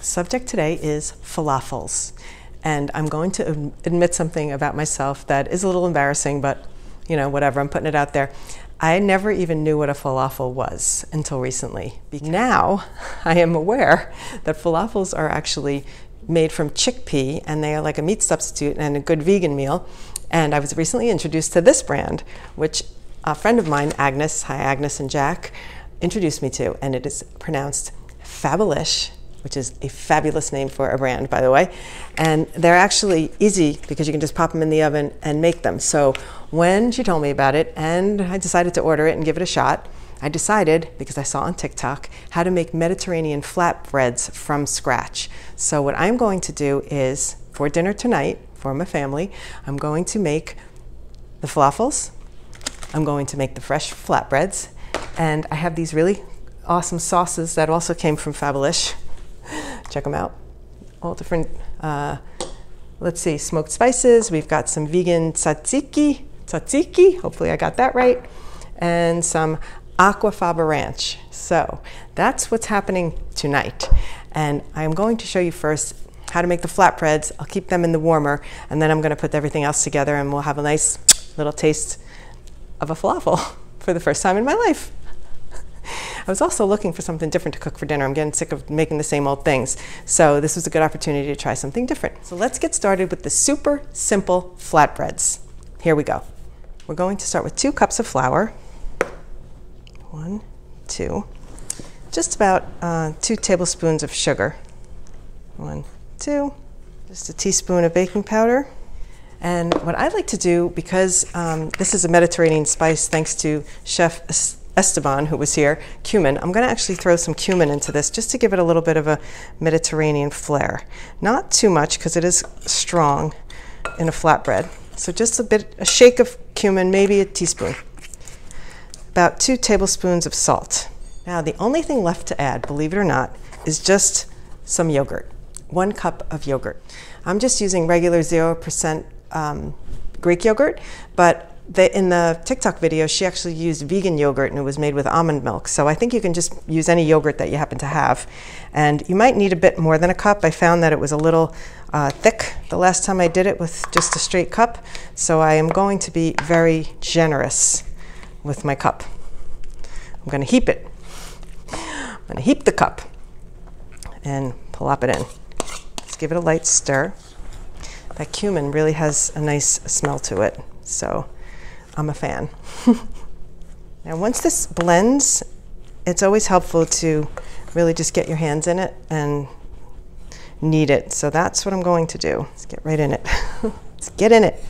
The subject today is falafels, and I'm going to admit something about myself that is a little embarrassing, but you know, whatever, I'm putting it out there. I never even knew what a falafel was until recently. Now I am aware that falafels are actually made from chickpea, and they are like a meat substitute and a good vegan meal. And I was recently introduced to this brand, which a friend of mine, Agnes, hi Agnes and Jack, introduced me to, and it is pronounced Fabalish, which is a fabulous name for a brand, by the way. And they're actually easy because you can just pop them in the oven and make them. So when she told me about it and I decided to order it and give it a shot, I decided, because I saw on TikTok, how to make Mediterranean flatbreads from scratch. So what I'm going to do is, for dinner tonight, for my family, I'm going to make the falafels, I'm going to make the fresh flatbreads, and I have these really awesome sauces that also came from Fabalish. Check them out. All different, let's see, smoked spices. We've got some vegan tzatziki, hopefully I got that right, and some aquafaba ranch. So that's what's happening tonight. And I'm going to show you first how to make the flatbreads. I'll keep them in the warmer, and then I'm going to put everything else together, and we'll have a nice little taste of a falafel for the first time in my life. I was also looking for something different to cook for dinner. I'm getting sick of making the same old things. So this was a good opportunity to try something different. So let's get started with the super simple flatbreads. Here we go. We're going to start with 2 cups of flour. 1, 2. Just about 2 tablespoons of sugar. 1, 2. Just a teaspoon of baking powder. And what I like to do, because this is a Mediterranean spice thanks to Chef Esteban, who was here, cumin. I'm going to actually throw some cumin into this just to give it a little bit of a Mediterranean flair. Not too much because it is strong in a flatbread. So just a shake of cumin, maybe a teaspoon. About 2 tablespoons of salt. Now the only thing left to add, believe it or not, is just some yogurt. 1 cup of yogurt. I'm just using regular 0% Greek yogurt, but in the TikTok video, she actually used vegan yogurt, and it was made with almond milk. So I think you can just use any yogurt that you happen to have. And you might need a bit more than a cup. I found that it was a little thick the last time I did it with just a straight cup. So I am going to be very generous with my cup. I'm going to heap it. I'm going to heap the cup and plop it in. Let's give it a light stir. That cumin really has a nice smell to it. So I'm a fan. Now once this blends, it's always helpful to really just get your hands in it and knead it. So that's what I'm going to do. Let's get right in it. Let's get in it.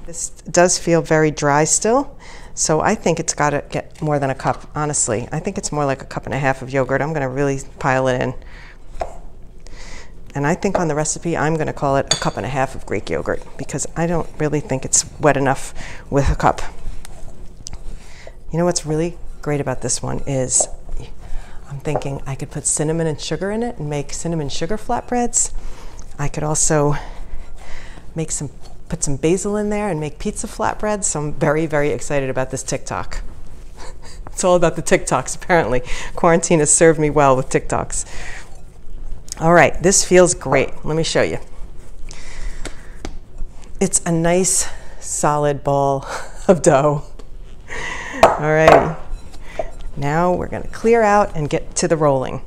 This does feel very dry still, so I think it's got to get more than a cup, honestly. I think it's more like 1.5 cups of yogurt. I'm going to really pile it in. And I think on the recipe, I'm going to call it 1.5 cups of Greek yogurt, because I don't really think it's wet enough with a cup. You know what's really great about this one is I'm thinking I could put cinnamon and sugar in it and make cinnamon sugar flatbreads. I could also make put some basil in there and make pizza flatbreads. So I'm very, very excited about this TikTok. It's all about the TikToks, apparently. Quarantine has served me well with TikToks. All right, this feels great. Let me show you. It's a nice, solid ball of dough. All right, now we're going to clear out and get to the rolling.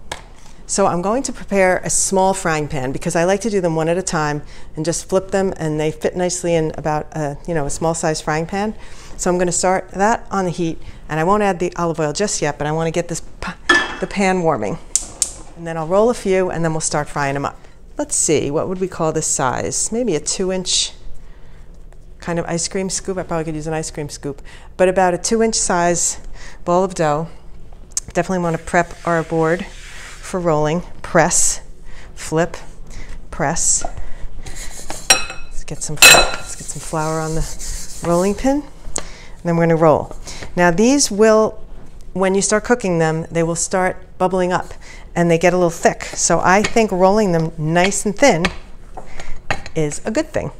So I'm going to prepare a small frying pan because I like to do them one at a time and just flip them, and they fit nicely in about a small size frying pan. So I'm going to start that on the heat, and I won't add the olive oil just yet, but I want to get the pan warming. And then I'll roll a few, and then we'll start frying them up. Let's see, what would we call this size? Maybe a 2-inch kind of ice cream scoop. I probably could use an ice cream scoop, but about a 2-inch size ball of dough. Definitely want to prep our board for rolling. Press, flip, press. Let's get some flour on the rolling pin, and then we're going to roll. Now these will, when you start cooking them, they will start bubbling up, and they get a little thick. So I think rolling them nice and thin is a good thing.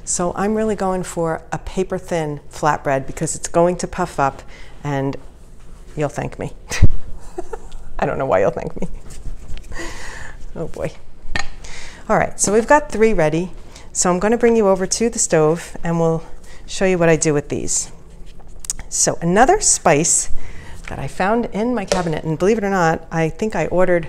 So I'm really going for a paper thin flatbread because it's going to puff up, and you'll thank me. I don't know why you'll thank me. Oh boy. All right, so we've got 3 ready. So I'm going to bring you over to the stove and we'll show you what I do with these. So another spice that I found in my cabinet, and believe it or not, I think I ordered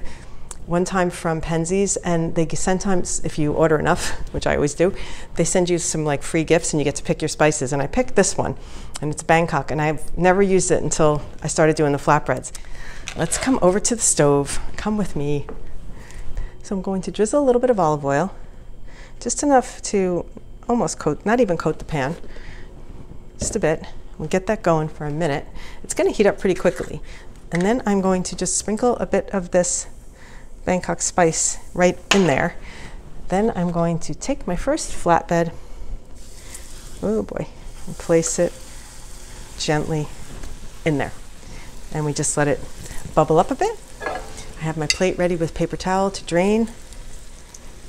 one time from Penzies, and they sometimes, if you order enough, which I always do, they send you some like free gifts and you get to pick your spices. And I picked this one, and it's Bangkok, and I've never used it until I started doing the flatbreads. Let's come over to the stove. Come with me. So I'm going to drizzle a little bit of olive oil, just enough to almost coat, not even coat the pan, just a bit. We'll get that going for a minute. It's going to heat up pretty quickly. And then I'm going to just sprinkle a bit of this Bangkok spice right in there. Then I'm going to take my first flatbread, oh boy, and place it gently in there. And we just let it bubble up a bit. I have my plate ready with paper towel to drain.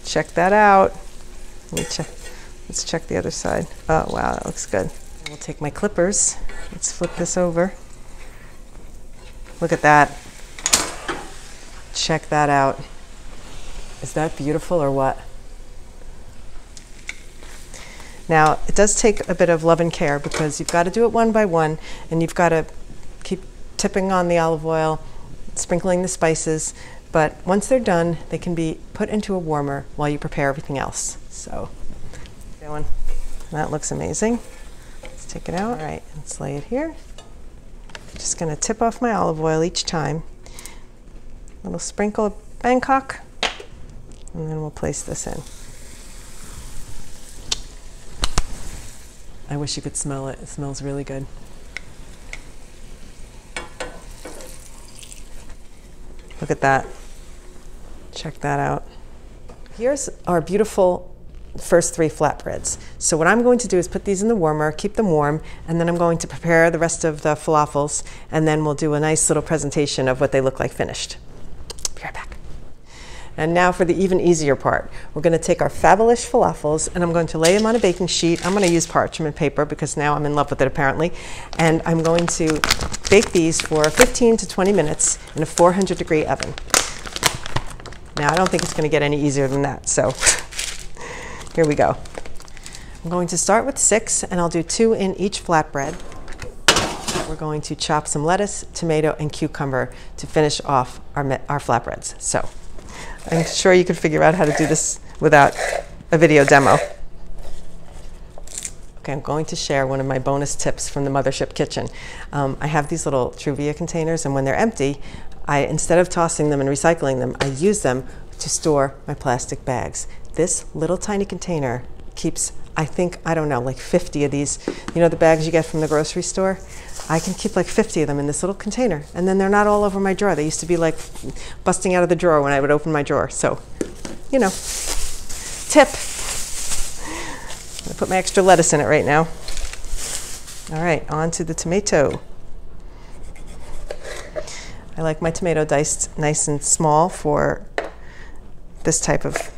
Check that out. Let's check the other side. Oh wow, that looks good. We'll take my clippers. Let's flip this over. Look at that. Check that out. Is that beautiful or what? Now, it does take a bit of love and care because you've got to do it one by one, and you've got to keep tipping on the olive oil, sprinkling the spices, but once they're done, they can be put into a warmer while you prepare everything else. So, that looks amazing. Take it out. All right, let's lay it here. Just going to tip off my olive oil each time. A little sprinkle of Bangkok, and then we'll place this in. I wish you could smell it. It smells really good. Look at that. Check that out. Here's our beautiful first 3 flatbreads. So what I'm going to do is put these in the warmer, keep them warm, and then I'm going to prepare the rest of the falafels, and then we'll do a nice little presentation of what they look like finished. Be right back. And now for the even easier part. We're going to take our Fabalish falafels, and I'm going to lay them on a baking sheet. I'm going to use parchment paper because now I'm in love with it apparently. And I'm going to bake these for 15 to 20 minutes in a 400-degree oven. Now I don't think it's going to get any easier than that, so here we go. I'm going to start with 6, and I'll do 2 in each flatbread. We're going to chop some lettuce, tomato, and cucumber to finish off our flatbreads. So I'm sure you could figure out how to do this without a video demo. Okay, I'm going to share one of my bonus tips from the Mothership Kitchen. I have these little Truvia containers, and when they're empty, instead of tossing them and recycling them, I use them to store my plastic bags. This little tiny container keeps, I don't know, like 50 of these. You know the bags you get from the grocery store? I can keep like 50 of them in this little container, and then they're not all over my drawer. They used to be like busting out of the drawer when I would open my drawer. So, you know, tip. I'm gonna put my extra lettuce in it right now. All right, on to the tomato. I like my tomato diced nice and small for this type of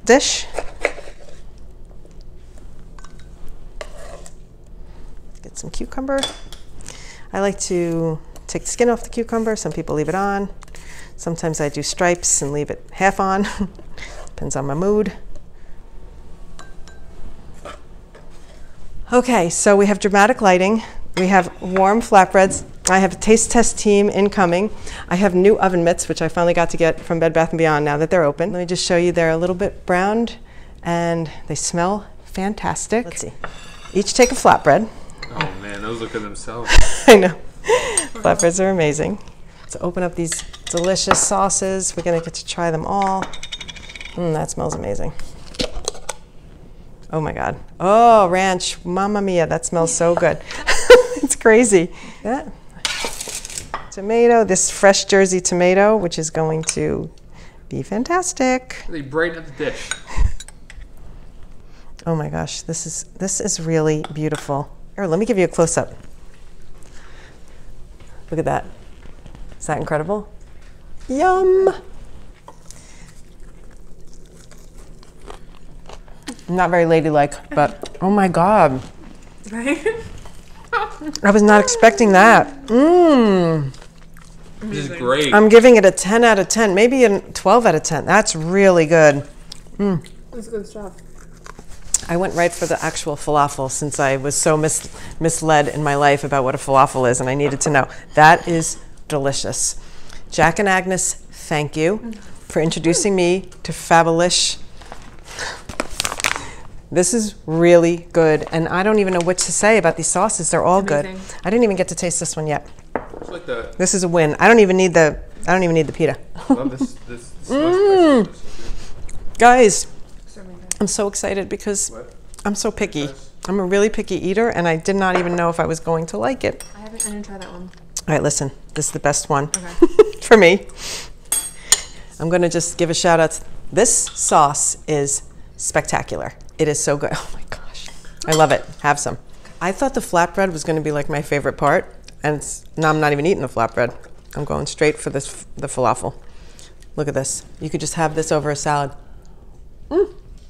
dish. Get some cucumber. I like to take the skin off the cucumber. Some people leave it on. Sometimes I do stripes and leave it half on. Depends on my mood. Okay, so we have dramatic lighting. We have warm flatbreads. I have a taste test team incoming. I have new oven mitts, which I finally got to get from Bed Bath & Beyond now that they're open. Let me just show you, they're a little bit browned and they smell fantastic. Let's see. Each take a flatbread. Oh man, those look at themselves. I know. Flatbreads are amazing. So open up these delicious sauces. We're gonna get to try them all. That smells amazing. Oh my God. Oh, ranch, mamma mia, that smells so good. It's crazy. Yeah. Tomato, this fresh Jersey tomato, which is going to be fantastic. They brighten up the dish. Oh my gosh, this is really beautiful. Here, let me give you a close-up. Look at that. Is that incredible? Yum! Not very ladylike, but oh my God. Right? I was not expecting that. This is great. I'm giving it a 10 out of 10, maybe a 12 out of 10. That's really good. That's good stuff. I went right for the actual falafel since I was so misled in my life about what a falafel is, and I needed to know. That is delicious. Jack and Agnes, thank you for introducing me to Fabalish. This is really good, and I don't even know what to say about these sauces. They're all good. I didn't even get to taste this one yet. It's like the. This is a win. I don't even need the pita. I love this smells spicy. Guys, I'm so excited because What? I'm so picky. Nice. I'm a really picky eater, and I did not even know if I was going to like it. I didn't try that one. All right, listen. This is the best one Okay. for me. I'm going to just give a shout out. This sauce is spectacular. It is so good. Oh my gosh. I love it. Have some. I thought the flatbread was going to be like my favorite part, and now I'm not even eating the flatbread. I'm going straight for the falafel. Look at this. You could just have this over a salad.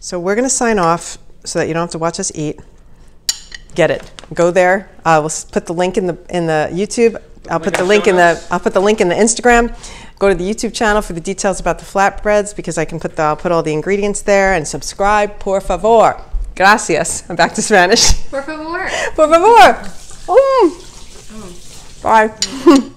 So we're going to sign off so that you don't have to watch us eat. Get it. Go there. We'll put the link in the YouTube. I'll put the link in the Instagram. Go to the YouTube channel for the details about the flatbreads because I'll put all the ingredients there, and subscribe, por favor. Gracias. I'm back to Spanish. Por favor. Por favor. Bye.